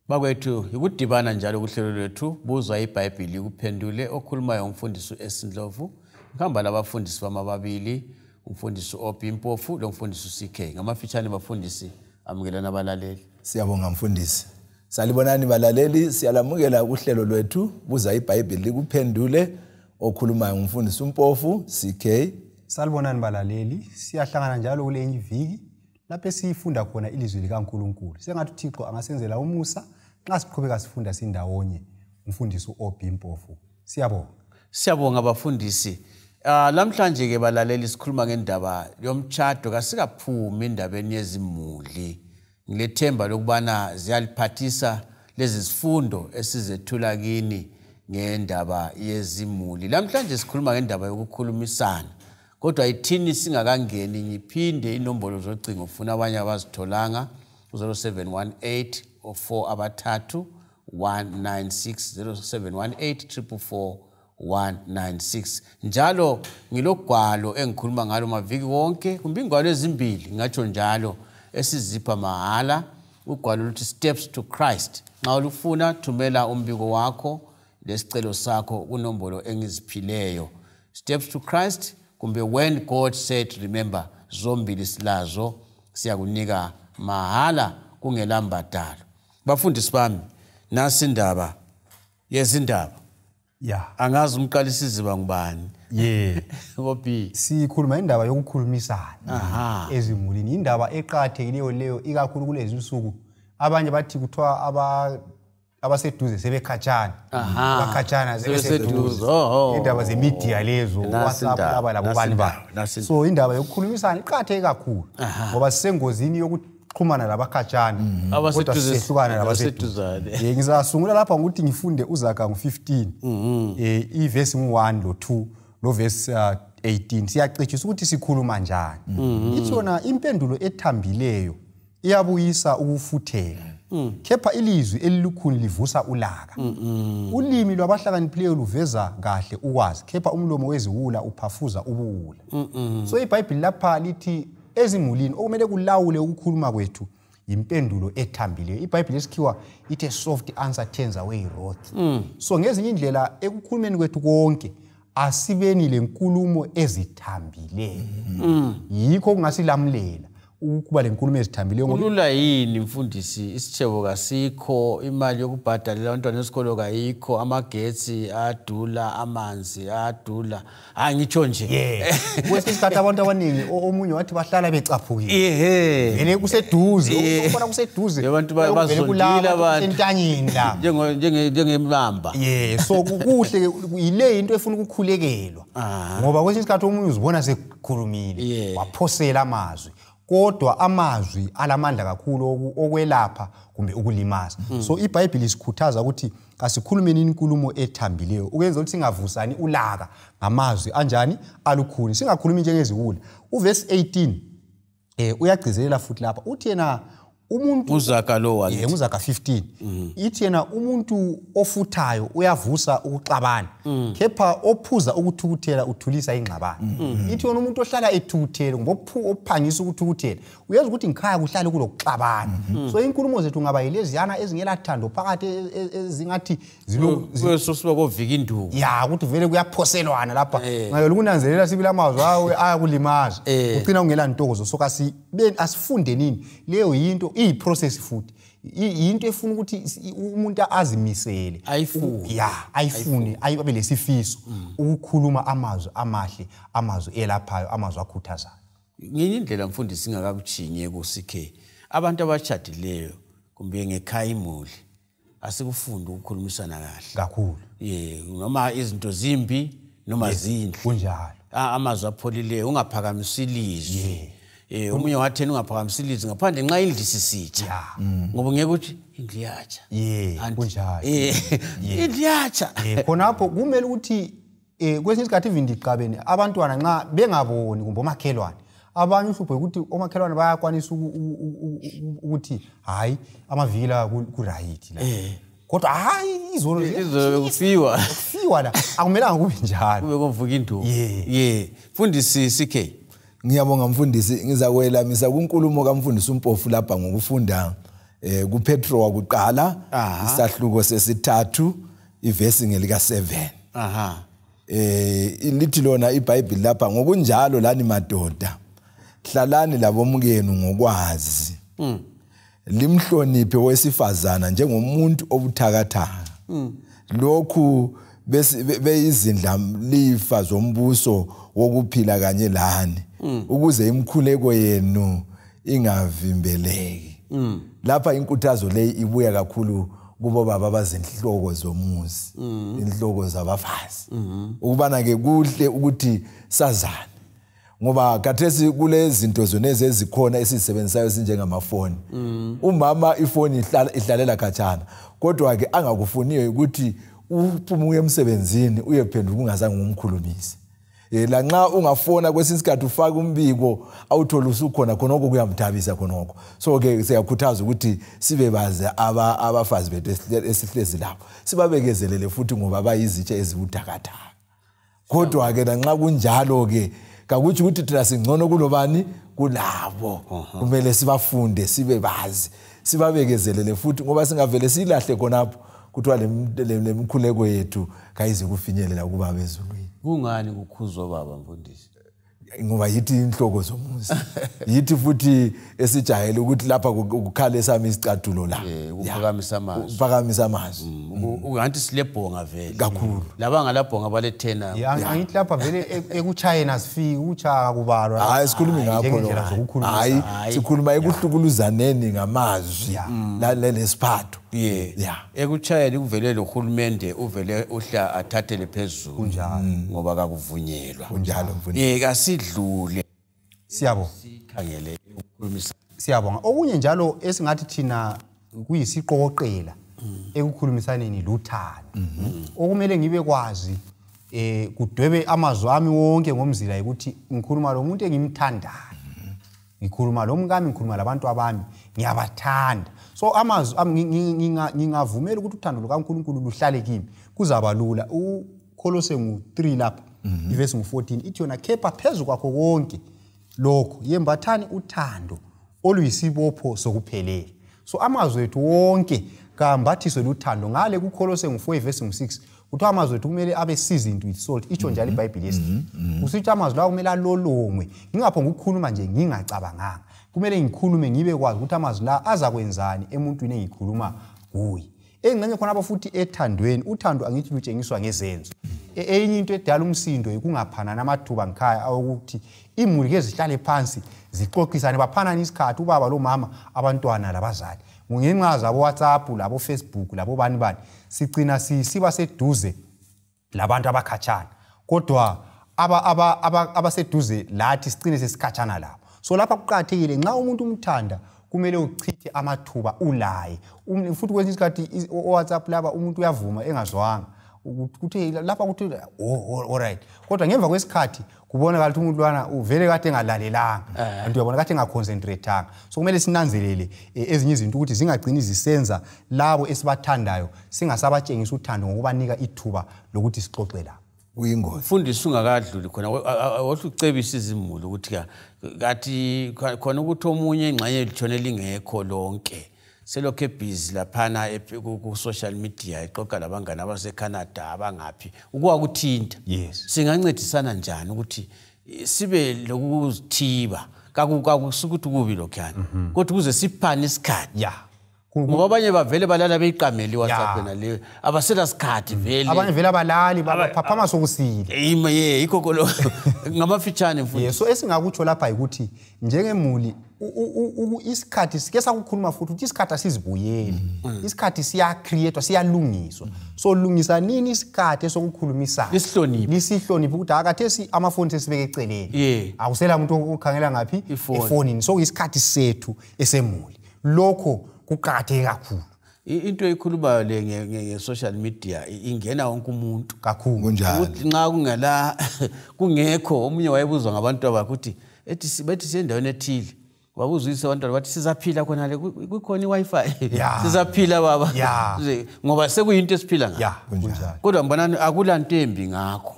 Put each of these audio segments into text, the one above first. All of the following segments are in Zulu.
Bakwethu ikudibana njalo kuhlelo lwethu buza iBhayibhili kuphendule okhulumayo umfundisi uEsindlovu ngihamba labafundisi bamababili umfundisi Obimpofu lo mfundisi CK ngamafitshane bafundisi amukelana abalaleli. Siyabonga mfundisi. Salibonani balaleli, siyalamukela kuhlelo lwethu buza iBhayibhili kuphendule okhulumayo umfundisi uMpofu CK. Salibonani balaleli, siyahlangana njalo kule viki lapho sifunda khona ilizwi likaNkulunkulu. Sengathi uThixo angasenzela umusa nxa siqhubeka sifunda sindawonye umfundisi Obimpofu. Siyabonga. Siyabonga abafundisi. Lamhlanje ke balaleli sikhuluma ngendaba yomtshado kasikaphumi endabeni yezimuli. Ngilethemba lokubana ziyaliphathisa lezi zifundo esizethula kini ngendaba yezimuli. Lamhlanje sikhuluma ngendaba yokukhulumisana. Kodwa ithini singakangeni ngiphinde inombolo zocingo ufuna abanye abazitholanga 0718 04 abathathu 196 0718 444 njalo ngilogwalo engikhuluma ngalo maviki wonke kumbe ingwalo ezimbili ngatsho njalo esizipha mahala ugwalo luthi Steps to Christ. Nxa ulufuna thumela umbiko wakho lesicelo sakho kunombolo engiziphileyo. Steps to Christ kumbe When God Said Remember, zombili silazo siyakunika mahala kungelambadalo. Bafundisi bami nasi indaba yezindaba. Angazi umqalisi iziba ngubani. Ngobi sikhuluma indaba yokukhulumisana ezimulini, indaba eqhakathekileyo leyo ikakhulu kulezi insuku. Abanye bathi kuthiwa abaseduze sebekhatshana. Bakhatshana sebeseduze. Indaba zemedia lezo, WhatsApp labo bani ba. So indaba yokukhulumisana iqhatheke kakhulu ngoba sisengozini yokuxhumana labakhatshana. Abaseduze sehlukana labaseduzane. Ngizasungula lapha ngokuthi ngifunde uZaga ngo15 iverse ngu1 lo2 lo verse 18 siyacetshisa ukuthi sikhuluma njani. Ithona impendulo ethambileyo iyabuyisa ukufuthela. Kepha ilizwi elilukhuni livusa ulaka. Ulimi lwabahlakaniphileyo luveza kahle ukwazi. Kepha umlomo weziwula uphafuza ubuwula. So iBhayibhili lapha lithi ezimulini okumele kulawule ukukhuluma kwethu impendulo ethambileyo. iBhayibhili esikhiwa ithi soft answer turns away wrath. So ngezinye indlela ekukhulumeni kwethu konke asibeni lenkulumo ezithambileyo. Yikho kungasilamulela ukuba lenkulumo ezithambileyo. Kulula yini mfundisi, isitshebo kasikho, imali yokubhadalela abantwana esikolo kayikho, amagetsi adula, amanzi adula. Ngitsho nje. Kwesikhathi abantu abaningi omunye wathi bahlala becaphukile. Vele kuseduze, ukubona kuseduze. Abantu bazondile abantu entanyeni la. Njengemlamba. So kuhle yile into efuna ukukhulekelwa. Ngoba kwesikhathi omunye uzibona sekukhulumile, waphosela amazwi. Kodwa amazwi alamandla kakhulu okwelapha kumbe ukulimaza. So iBhayibhili isikhuthaza ukuthi asikhulumeni inkulumo ethambileyo ukwenza ukuthi singavusani ulaka ngamazwi anjani alukhuni, singakhulumi njengeziwula. Uverse 18 uyagcizelela futhi lapha uthi yena umuntu uZaga lo wathi uZaga 15 ithi yena umuntu ofuthayo uyavusa ukuxabana, kepha ophuza ukuthukuthela uthulisa ingxabano. Ithi yona umuntu ohlala ethukuthele ngoba ophangisa ukuthukuthela uyazi ukuthi ngikhaya kuhlale kulokuxabana. So inkulumo zethu ngaba yileziyana ezingelathando phakathi ezingathi sosiba kovika induku. Ukuthi vele kuyaphoselwana lapha. Ngayo ukunanzelela sibila amazwi awe ayakulimaza ugcina ungela ntokozo. So asifunde nini leyo yinto process futhi into efuna ukuthi umuntu azimisele ayifune ayibe lesifiso ukukhuluma amazwi amahle, amazwi elaphayo, amazwi akhuthazayo. Ngenye indlela mfundisi singakakuchinye ku CK abantu abashadileyo kumbe ngekhaya imuli asikufunda ukukhulumisana kahle kakhulu. Noma izinto zimbi noma zinhle kunjalo, amazwi apholileyo ungaphakamisa ilizwi. Umunye wathena ungaphakamisa ilizwi ngaphandle nxa indlisi sitsha. Ngoba ngeke uthi indlu yatsha. Kunjalo. Indlu yatsha. Khonapho kumele ukuthi kwesinye isikhathi ivindiqabeni abantwana nxa bengaboni kumbe omakhelwane. Abanye uhlupho ukuthi omakhelwane bayakwanisa ukuthi hayi amavila ku right la. Kodwa hayi izolo kufiwa la akumelanga kube njalo. Kube kovuka induku. Fundisi CK. Ngiyabonga mfundisi, ngizakwela misa kunkulumo kaMfundisi uMpofu lapha ngokufunda kuPetro wakuqala isahluko sesithathu ivesi ngelika 7 lithi lona iBhayibheli lapha ngokunjalo lani madoda hlalani labomkenu ngokwazi limhloniphe wesifazana njengomuntu obuthakathaka lokhu beyizindlalifa zombuso wokuphila kanye lani ukuze imkhuleko yenu ingavimbeleki lapha inkuthazo leyi ibuya kakhulu kubo baba abazinhloko zomuzi inhloko zabafazi ukubana ke kuhle ukuthi sazane ngoba kathesi kule zinto zonezi ezikhona esizisebenzisayo ezinjengamafoni umama ifoni ihlalela khatshana kodwa ke angakufuniyo ukuthi uphumuke emsebenzini uyephenduka ungazange umkhulumisi la nxa ungafona kwesinsikhathi ufaka umbiko awuthola usukhona khonoko kuyamthabisa khonoko so ke siyakhuthaza ukuthi sibe bazi abafazi bethu esihlezi lapho sibabekezelele futhi ngoba bayizitshe ezibuthakathaka kodwa ke nxa kunjalo ke kakuthi ukuthi thina singcono kulobani kulabo kumele sibafunde sibe bazi sibabekezelele futhi ngoba singavele silahle khonapho kuthiwa lemkhuleko yethu kayize kufinyelela kuba bezulwini kungani kukhuzwa baba mfundisi ngoba yithi inhloko zomuzi yithi futhi esijayele ukuthi lapha kukhale sami isicathulo la uphakamisa amazwi ungathi silebhonga vele kakhulu labanga labhonga balethena angithi lapha vele ekuchayena asifiki uchaka kubalwa hayi sikhuluma ngapho lo hayi sikhuluma ekuhlukuluzaneni ngamazwi lesiphatho ekuchayeni kuvele lo hulumende uvele uhla athathele phezulu kunjalo ngoba kakuvunyelwa kunjalo mfundisi kasidlule siyabo sikhangele ukukhulumisa siyabonga okunye njalo esingathi thina kuyisiqoqela ekukhulumisaneni luthando okumele ngibe kwazi kudwebe amazwi ami wonke ngomzila ukuthi ngikhuluma lo muntu engimthandayo ngikhuluma lo mkami ngikhuluma labantu abami ngiyabathanda so amazwi ngingavumela ukuthi uthando lukaNkulunkulu luhlale kimi kuzaba lula uKolose ngu3 lapha ivesi ngu14 ithi yona khepha phezulu kwakho konke lokho yembathani uthando oluyisibopho sokuphelela so amazwi ethu wonke kambathiswe luthando ngale kuKolose ngu4 ivesi ngu6 kuthiwa amazwi ethu kumele abe seasoned with salt itsho njalo iBhayibheli yesithi usithi amazwi lawo kumele alolongwe ngingaphonga ukukhuluma nje ngingacabanganga kumele ngikhulume ngibe kwazi ukuthi amazwi la azakwenzani emuntwini engikhuluma kuye engcenye khona abafuthi ethandweni uthando angithi lutshengiswa ngezenzo enye into edala umsindo ikungaphanana amathuba ngikhaya awukuthi imuli ke zihlale phansi zixoxisane baphanana isikhathi ubaba lo mama abantwana labazali ngenxa zabo WhatsApp labo Facebook labo bani sigcina siba seduze labantu abakhatshana kodwa abaseduze lathi sigcine sesikhatshana labo so lapha kuqhathekile nxa umuntu umthanda kumele uchithe amathuba ulaye futhi kwesinye isikhathi WhatsApp laba umuntu uyavuma engazwanga ukuthi lapha ukuthi alright kodwa ngemva kwesikhathi kubonakala ukuthi umuntu lwana uvele kade engalalelanga antu uyabona kade engaconcentrateanga so kumele sinanzelele ezinye izinto ukuthi zingagcini zisenza labo esibathandayo singasabatshengisa uthando ngokubanika ithuba lokuthi sixoxe labo uyingozi mfundisi ungakadluli khona wathi ucebisa izimuli ukuthi kathi khona ukuthi omunye ingxenye litshone lingekho lonke selokho ebhizi laphana ku social media ixoxa labangani abaseCanada abangaphi ukwakuthinta singancedisana njani ukuthi sibe lokuzithiba kakusukuthi kubi lokhana kodwa kuze siphane isikhathi ngoba abanye bavele balala beyiqamela iWhatsApp nale abasela sikhathi vele abanye vele abalali baphaphama sokusile yikho lo ngamafitshane mfundisi so esingakutsho lapha ukuthi njengemuli isikhathi sike sakukhuluma futhi ukuthi isikhathi asizibuyeli isikhathi siya create siyalungiswa so lungisa nini isikhathi sokukhulumisana lisihloniphe ukuthi akathesi amafoni sesibeke eceleni akusela umuntu okhangela ngapi efonini so isikhathi sethu esemuli lokho kuqhatheke kakhulu into eyikhulumayo le nge-social media ingena wonke umuntu kakhulu kunjalo nxa kungela kungekho omunye wayebuzwa ngabantu abakuthi ethi bethi siyendaweni ethile wabuzwisa abantwana bathi sizaphila khona le kukhona iWi-Fi sizaphila baba ngoba sekuyinto esiphila ngayo kodwa mbona akulanto embi ngakho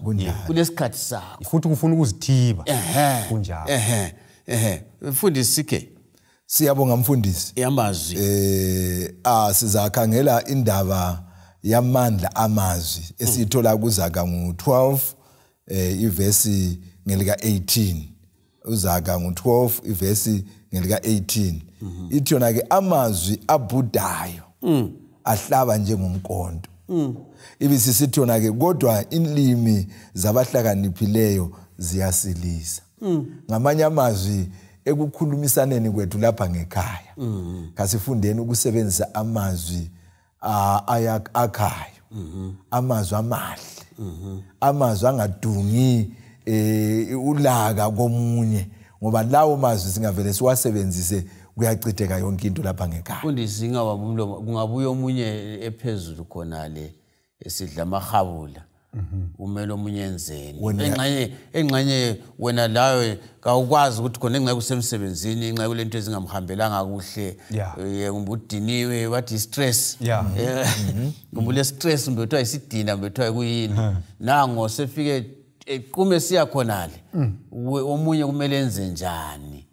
kulesikhathi sakho futhi kufuna ukuzithiba kunjalo mfundisi ke Siyabonga mfundisi. Yamazwi. Sizakhangela indaba yamandla amazwi esithola kuZaga ngo-12 ivesi ngelika 18. uZaga ngo-12 ivesi ngelika 18. Ithi yona ke amazwi abhudayo ahlaba njengomkonto. Ibisisithi yona ke kodwa inlimi zabahlakaniphileyo ziyasilisa. Ngamanye amazwi ekukhulumisaneni kwethu lapha ngekhaya. Kasifundeni ukusebenzisa amazwi akhayo. Amazwi amahle. Amazwi angadungi ulaka komunye ngoba lawo mazwi singavele siwasebenzise kuyachitheka yonke into lapha ngekhaya. Mfundisi ngawabumlomo kungabuya omunye ephezulu khona le esidla amahabula. Umelo omunye enzeni engxenye wena lawe kawukwazi ukuthi khona engxenye kusemsebenzini engxenye kulento ezingamhambelanga kuhle ngubudiniwe wathi stress ngubule stress mbethwa isidina mbethwa kuyini nango sefike equme siya khonale omunye kumele enze njani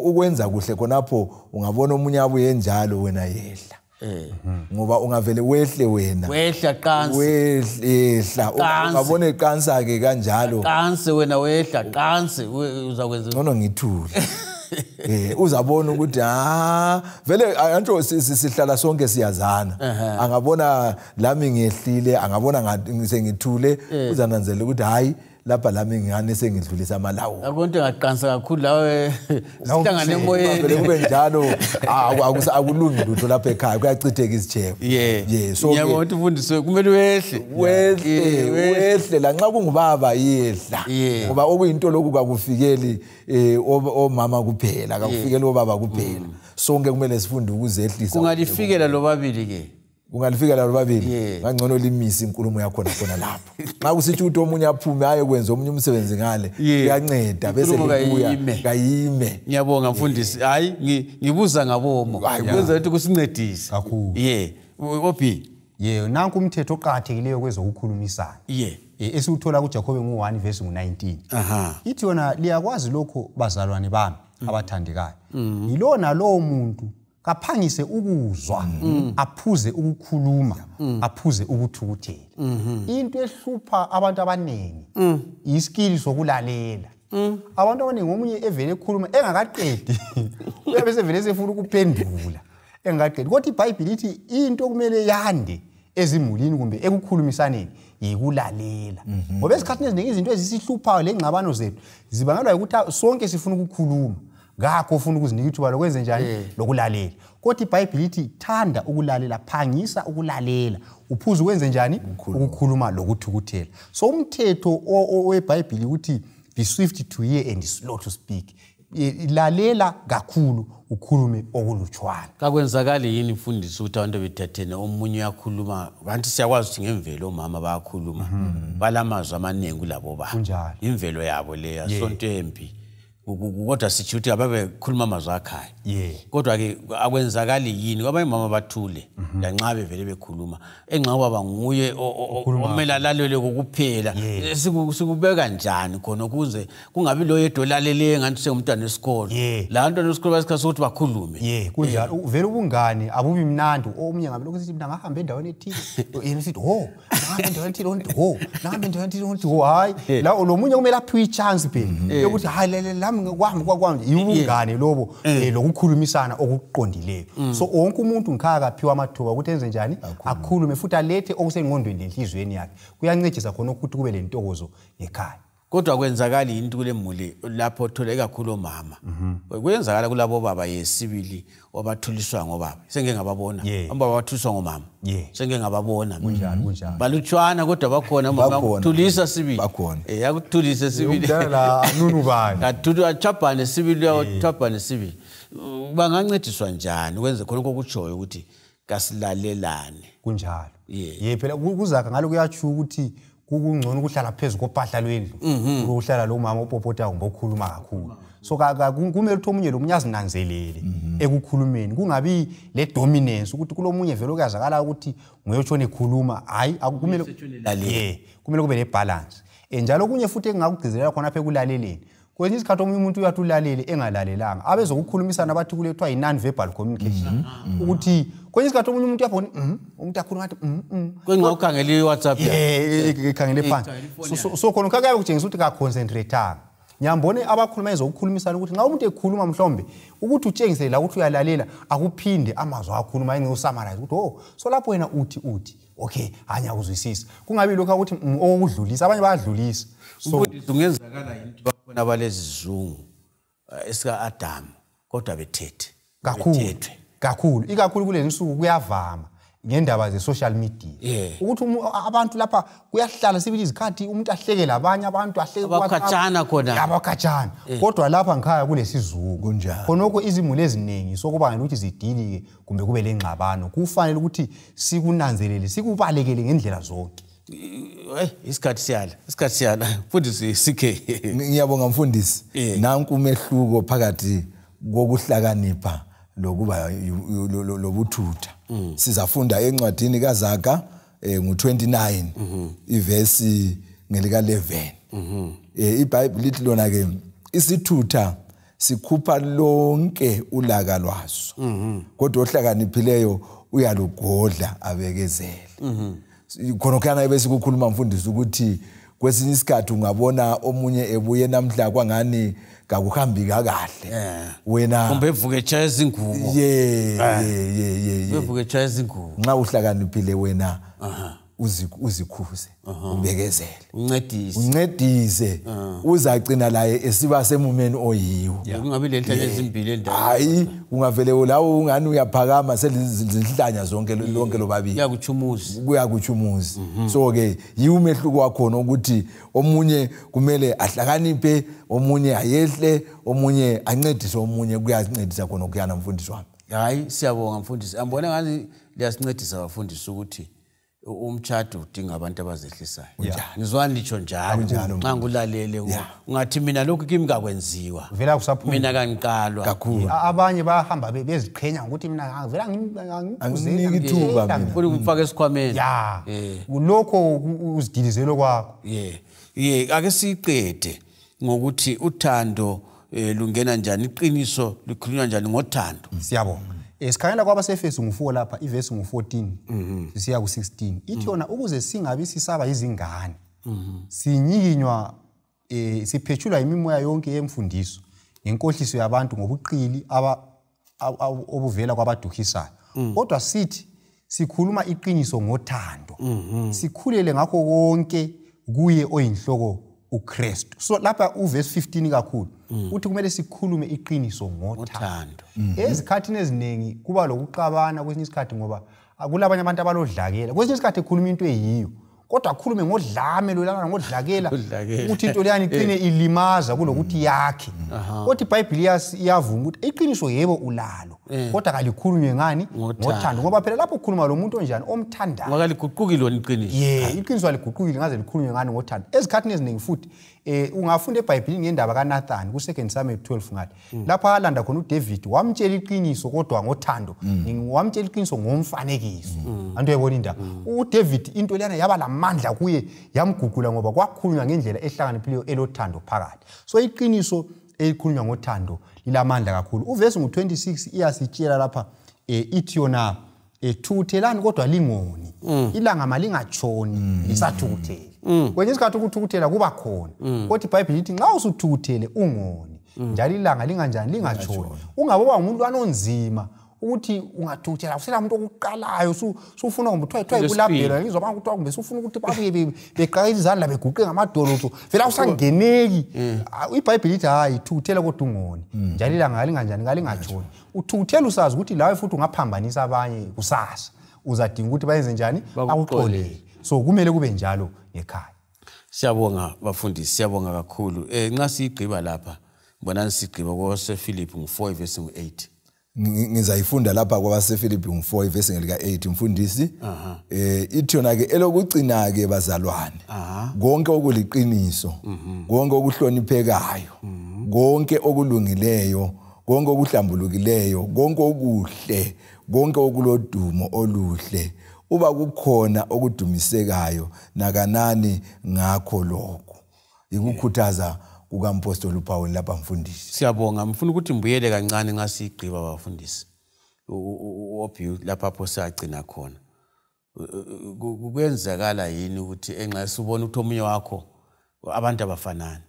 ukwenza kuhle khonapho ungabona omunye abuye njalo wena yehla. Ngoba ungavele wehle wena. Wehla qansi. Wehla. Ungabona iqansa ke kanjalo. Qansi wena wehla qansi uzakwenza. Ngono ngithule. Uzabona ukuthi vele anto sihlala sonke siyazana. Angabona lami ngehlile, angabona ngathi sengithule, uzananzela ukuthi hayi lapha lami ngane sengidlulisa amalawo. Akonto ngaqansa kakhulu lawe sihlangane emoyeni vele kube njalo akulungi lutho lapha ekhaya kuyachitheka isijebo. So ngiyabona ukuthi ufundiswe kumele wehle la nxa kungubaba yehla ngoba okuyinto lokhu kakufikeli omama kuphela akufikeli obaba kuphela. Sonke kumele sifunde ukuzehlisa. Kungalifikela lobabili ke. Ungalifikela lobabili ngangcono limisi inkulumo yakho khona lapho. Xa kusithi ukuthi omunye aphume aye kwenza omunye umsebenzi ngale uyanceda bese kubuya kayime. Ngiyabonga mfundisi. Hayi ngibuza ngabomo. Kwenza ukuthi kusincedise. Kakhulu. Ophi? Nanku umthetho oqhathekileyo kwezokukhulumisana. Esiwuthola kuJakobe ngo-1 verse 19. Ithi yona liyakwazi lokho bazalwane bami abathandekayo. Yilona lowo muntu kaphangise ukuzwa aphuze ukukhuluma aphuze ukuthukuthela. Into ehlupha abantu abaningi iskill sokulalela. Abantu abaningi omunye evele ekhuluma engakaqedi uyabe sevele sefuna ukuphendula engakaqedi. Kodwa iBhayibheli lithi into okumele yande ezimulini kumbe ekukhulumisaneni yikulalela. Ngoba esikhathini eziningi izinto ezisihluphayo lengxabano zethu zibangelwa ukuthi sonke sifuna ukukhuluma. Ngakho ufuna ukuzinika ithuba lokwenza njani lokulalela. Kodwa iBhayibheli lithi thanda ukulalela, phangisa ukulalela, uphuze ukwenza njani ukukhuluma lokuthukuthela. So umthetho weBhayibheli uthi be swift to hear and slow to speak. Lalela kakhulu ukhulume okulutshwana. Kakwenzakali yini mfundisi ukuthi abantu bethathene omunye uyakhuluma kanti siyakwazi ukuthi ngemvelo omama bayakhuluma balamazwi amaningi kulabo baba. Imvelo yabo le yasonto embi. Kodwa sithi ukuthi ababekhuluma amazwi akhaya. Kodwa ke akwenzakali yini ngoba imama bathule lanxa bevele bekhuluma engxa baba nguye omela lalele kokuphela sikubeka njani khona ukuze kungabi lo yedwa lalele ngathi sengumntwana wesikolo la bantwana wesikolo basikhathi sokuthi bakhulume kunjalo uvela ubungane abubi mnandi omunye ngabe lokuthi mina ngahamba endaweni ethile yena sithi ngahamba endaweni ethile ngahamba endaweni ethile hayi la lo munye kumele aphiwe ichance phela ukuthi hayi lami kwami yibungane lobo lokukhulumisana okuqondileyo. So wonke umuntu ngikhaya kaphiwa amathuba ukuthi enze njani akhulume futhi alethe okusengqondweni lenhlizweni yakhe. Kuyancedisa khona ukuthi kube lentokozo ekhaya. Kodwa kwenzakala into kule muli lapho othola ikakhulu omama. Kwenzakala kulabo baba yesibili wabathuliswa ngobaba. Sengeke ngababona. Amba bathuliswa ngomama. Sengeke ngababona. Kunjalo. Balutshwana kodwa bakhona bakuthulisa sibili. Yakuthulisa sibili. Umdala nunu bani. Kathudu achapane sibili yawachapane sibili. Bangancediswa njani ukwenza khona kokutshoyo ukuthi kasilalelane. Kunjalo. Phela kuZaga ngalo kuyatsho ukuthi kungcono ukuhlala phezulu kophahla lwendlu ukuhlala lo mama opopota ngokukhuluma kakhulu. So kumele ukuthi omunye lo munyazi nanzelele ekukhulumeni kungabi le dominance ukuthi kulomunye vele okuyazakala ukuthi nguyotshona ekhuluma hayi kumele kumele kube ne balance. Njalo kunye futhi engakugcizelela khona apha ekulaleleni kwenye isikhathi omunye umuntu uyathulalele engalalelanga abezokukhulumisana abathi kulethwa non verbal communication ukuthi kwenye isikhathi omunye umuntu uyabona umuntu akhuluma ngathi kwenxa ukhangele iWhatsApp ekhangele phansi so khona kakabe kutshengisa ukuthi ka concentrateanga nyambone abakhuluma ezokukhulumisana ukuthi nxa umuntu ekhuluma mhlombe ukuthi utshengise la ukuthi uyalalela akuphinde amazwi akhuluma engeusummarize ukuthi so lapho wena uthi okay anya kuzwisisa kungabi lokho ukuthi okudlulisa abanye bayadlulisa so ungenzakala into bakhona abalezi zungu esika Adam kodwa bethethe kakhulu ikakhulu kulezi insuku kuyavama ngendaba ze social media ukuthi abantu lapha kuyahlala sibili izikhathi umuntu ahleke labanye abantu ahleke abakhatshana khona abakhatshana kodwa lapha ngikhaya kulesizungu kunjalo khonoko izimuli eziningi sokubangela ukuthi zidilike kumbe kube lengxabano kufanele ukuthi sikunanzelele sikubalekele ngendlela zonke isikhathi siyala mfundisi sikhe ngiyabonga mfundisi nanku umehluko phakathi kokuhlakanipha lokuba lobuthutha sizafunda encwadini kaZaga ngo29 ivesi ngelika 11 iBhayibheli lithi lona ke isithutha sikhupha lonke ulaka lwaso kodwa ohlakaniphileyo uyalugodla abekezele khona kana bese kukhuluma mfundisi ukuthi kwesinye isikhathi ungabona omunye ebuye namhla kwangani kakuhambi kahle wena kumbe evuke echaya izingubo evuke echaya izingubo nxa uhlakaniphile wena uzikhuze ubekezele uncedise uzagcina laye esiba semumeni oyiwo kungabi lenhlanya ezimbili endaweni hayi ungavele lawo ungani uyaphakama selizihlanya zonke lonke lobabili kuyakuchumuza so ke yiumehluko wakhona ukuthi omunye kumele ahlakaniphe omunye ayehle omunye ancedise omunye kuyancedisa khona ukuyana mfundisi wami hayi siyabonga mfundisi ambone ngathi liyasincedisa abafundisi ukuthi umtshado udinga abantu abazehlisayo ngizwani litsho njalo nxa ngulalele ungathi mina lokhu kimi ngakwenziwa vela kusaphuma mina kangiqalwa kakhulu abanye bahamba beziqhenya ukuthi mina vela ngikunika ithuba mina ufake esikhwameni kulokho uzidilizelo kwakho ake siqede ngokuthi uthando lungena njani iqiniso likhulunywa njani ngothando siyabonga esikhangela kwabaseFesu ngo4 lapha ivesi ngo14 sisiya ku16 ithi yona ukuze singabi sisaba izingane sinyikinywa siphethulwa imimoya yonke yemfundiso ngenkohliso yabantu ngobuqili obuvela kwabadukisayo kodwa sithi sikhuluma iqiniso ngothando sikhulele ngakho konke kuye oyinhloko uKristu so lapha uvesi 15 kakhulu uthi kumele sikhulume iqiniso ngothando ezikhathini eziningi kuba lokuqabana kwesinye isikhathi ngoba akulabanye abantu abalodlakela kwesinye isikhathi ekhuluma into eyiyo kodwa akhulume ngodlame lolana ngodlakela ukuthi into leyani iqine ilimaza kulokuthi yakhe kodwa iBhayibheli iyavuma ukuthi iqiniso yebo ulalo kodwa kalikhulunywe ngani ngothando ngoba phela lapho ukhuluma lo muntu onjani omthandayo ngakaliguquki lona iqiniso iqiniso aliguqukile ngaze likhulunywe ngani ngothando ezikhathini eziningi futhi ungafunda eBhayibhelini ngendaba kaNathan ku2 Samuel 12 ngathi lapha alanda khona uDavid wamtshela iqiniso kodwa ngothando wamtshela iqiniso ngomfanekiso antu yebona indaba uDavid into leyana yaba lamandla kuye yamgugula ngoba kwakhulunywa ngendlela ehlakaniphileyo elothando phakathi so iqiniso elikhulunywa ngothando lilamandla kakhulu uvesi ngo26 iyasitshela lapha ithi yona thukuthelani kodwa lingoni ilanga malingachoni lisathukuthele kwenye isikhathi ukuthukuthela kuba khona kodwa iBhayibheli lithi nxa usuthukuthele ungoni njalo ilanga linganjani lingachoni ungaboba umuntu anonzima ukuthi ungathukuthela usela umuntu okuqalayo sufuna kumbe uthwaye kulabhela ngizobanga ukuthi kumbe sufuna ukuthi babuye beqaqela izandla beguqe ngamadolo vela usangeneki iBhayibheli lithi hayi thukuthela kodwa ungoni njalo ilanga linganjani lingachoni uthukuthela usazi ukuthi lawe futhi ungaphambanisa abanye kusasa uzadinga ukuthi bayenze njani akuxolele so kumele kube njalo ekhaya siyabonga bafundisi siyabonga kakhulu nxa sigqiba lapha mbona sigqiba kwaseFilipi ngo4 verse ngo8 ngizayifunda lapha kwabaseFilipi ngo4 verse ngelika8 mfundisi ithi yona ke elokugcina ke bazalwane konke okuliqiniso konke okuhloniphekayo konke okulungileyo konke okuhlambulukileyo konke okuhle konke okulodumo oluhle uba kukhona okudumisekayo nakanani ngakho lokho ikukhuthaza kukampostoli uPaul lapha mfundisi. Siyabonga, mfuna ukuthi mbuyele kancane nxa sigqiba bafundisi. Ophi lapha pho sagcina khona. Kwenzakala yini ukuthi enxa sibona ukuthi omunye wakho abantu abafanani.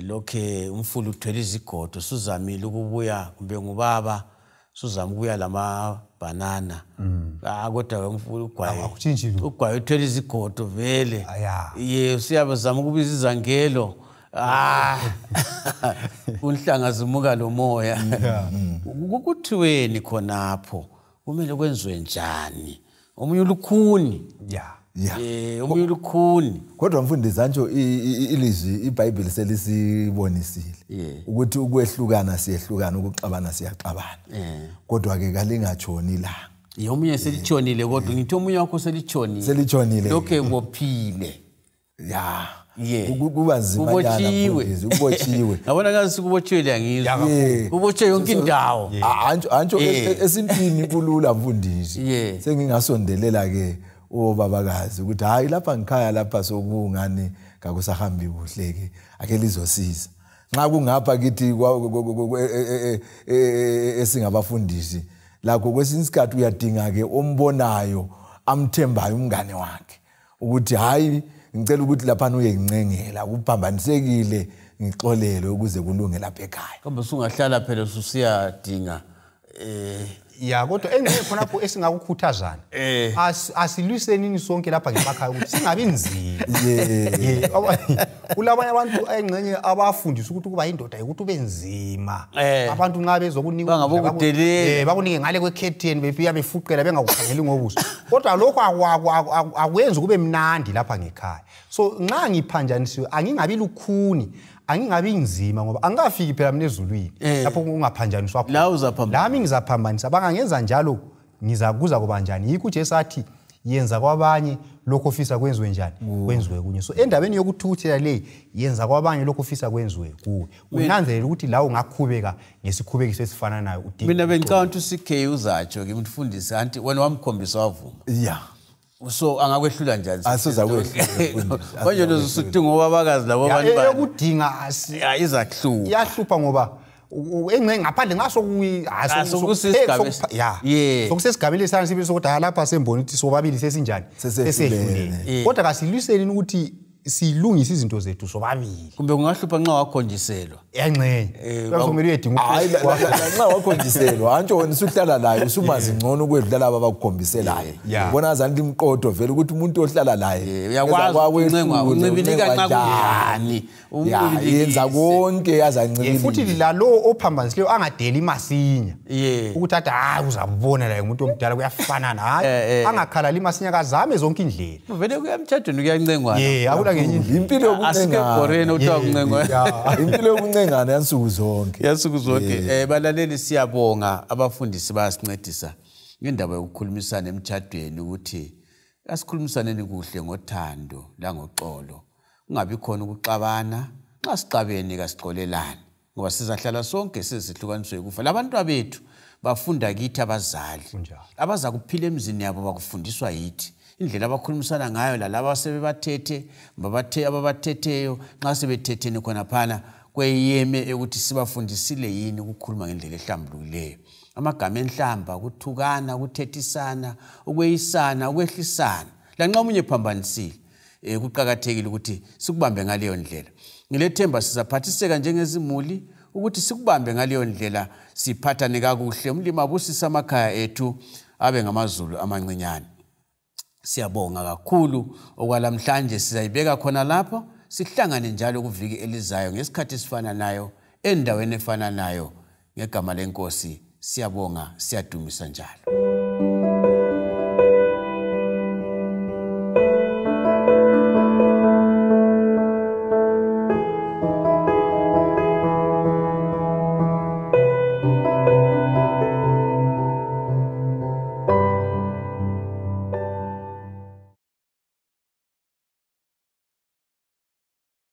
Lokhe umfulu uthwele izigodo suzamile ukubuya kumbe ngubaba suzama ukuya lama banana. Kodwa umfulu ugwaye uthwele izigodo vele. Siyabazama ukubiza izangelo. Unhlanga zimuka lo moya. Ukuthiweni khonapho kumele kwenziwe njani? Omunye ulukhuni. Omunye ulukhuni. Kodwa mfundisi antsho ilizwi iBhayibheli selisibonisile ukuthi ukwehlukana siyehlukana ukuxabana siyaxabana. Kodwa ke kalingajoni la. Omunye selitshonile kodwa ngithi omunye wakho selitshonile. Selitshonile. Lokho bophile. Kuba nzima ubotshiwe. Ngabona ngathi sikubotshiwe angizwa. Ubotshiwe yonke indawo. Antsho esintini kulula mfundisi. Sengingasondelela ke obabakazi ukuthi hayi lapha ngikhaya lapha sokungani kakusahambi kuhle ke ake lizosiza. Nxa kungapha kithi esingabafundisi lakho kwesinye isikhathi uyadinga ke ombonayo amthembayo umngane wakhe ukuthi hayi ngicela ukuthi lapha uyengincengela kuphambanisekile ngixolele ukuze kulunge lapha ekhaya. Kambe sungahlala phela usiyadinga kodwa engeke khonapho esingakukhuthazana. Asilwisenini sonke lapha ngemakhaya ukuthi singabi nzima. Kulabanye abantu engcenye abafundisa ukuthi kuba indoda ukuthi ube nzima. Abantu nxa bezokunika bakunike ngale kwekhetheni bepiya befuqela bengakukhangeli ngobuso. Kodwa lokho akwenzi kube mnandi lapha ngekhaya. So nxa ngiphanjanisiwe angingabi lukhuni. Angingabi nzima ngoba angafiki phela mina ezulwini lapho ungaphanjaniswa khona. La uzaphambanisa. Lami ngizaphambanisa bangangenza njalo ngizakuza kuba njani. Yikho nje sathi yenza kwabanye lokho ofisa kwenziwe njani kwenziwe kunye. So endabeni yokuthukuthela le yenza kwabanye lokho ofisa kwenziwe kuwe. Unanzelela ukuthi la ungakhubeka ngesikhubekiso esifana nayo udinga. Mina bengicabanga ukuthi CK uzatsho ke umfundisi anti wena wamkhombisa wavuma. So angakwehlula njani? Asoza kwehlula. Manje lozusuthi ngoba bakazi labo abantu ba. Yokudinga izahlupha. Iyahlupha ngoba engcenye ngaphandle ngaso sokusesigabeni lesana sibe sokuthi lapha sembona ukuthi sobabili sesinjani sesehlulene. Kodwa kasilwisenini ukuthi silungisa izinto zethu sobabili. Kumbe kungahlupha nxa wakhonjiselwa. Engcenye. Kuyazomela uyedinga nxa wakhonjiselwa antsho wena usuhlala laye usumazi ngcono ukwedlula laba abakukhombiselayo. Ubona azanti imqodo vele ukuthi umuntu ohlala laye uyakwazi uncibilika kanjani. Yenza konke azancibilika. Futhi lalo ophambanisileyo angadeli masinya. Ukuthi athi hayi uzabona la umuntu omdala kuyafana naye. Angakhalali masinya kazame zonke indlela. Vele kuyamtshadweni kuyancengwana. Impilo yokuncengana yansuku zonke. Balaleli siyabonga abafundisi bayasincedisa ngendaba yokukhulumisana emtshadweni ukuthi asikhulumisaneni kuhle ngothando langoxolo. Ungabi khona ukuxabana, nxa sixabene kasixolelane ngoba sizahlala sonke sizihlukaniswe kufa. Labantu bethu bafunda kithi abazali. Abaza kuphila emzini yabo bakufundiswa yithi. Indlela abakhulumisana ngayo lalabo asebebathethe ababathetheyo nxa sebethethene khona phana kweyeme ukuthi sibafundisile yini ukukhuluma ngendlela ehlambulukileyo. Amagama enhlamba ukuthukana ukuthethisana ukweyisana ukwehlisana lanxa umunye phambanisile kuqhakathekile ukuthi sikubambe ngaleyo ndlela. Ngilethemba sizaphathiseka njengezimuli ukuthi sikubambe ngaleyo ndlela siphathane kakuhle umlimi abusisa amakhaya ethu abe ngamazulu amancinyane. Siyabonga kakhulu okwalamhlanje sizayibeka khona lapho sihlangane njalo kuviki elizayo ngesikhathi esifana nayo endaweni efana nayo ngegama lenkosi siyabonga siyadumisa njalo.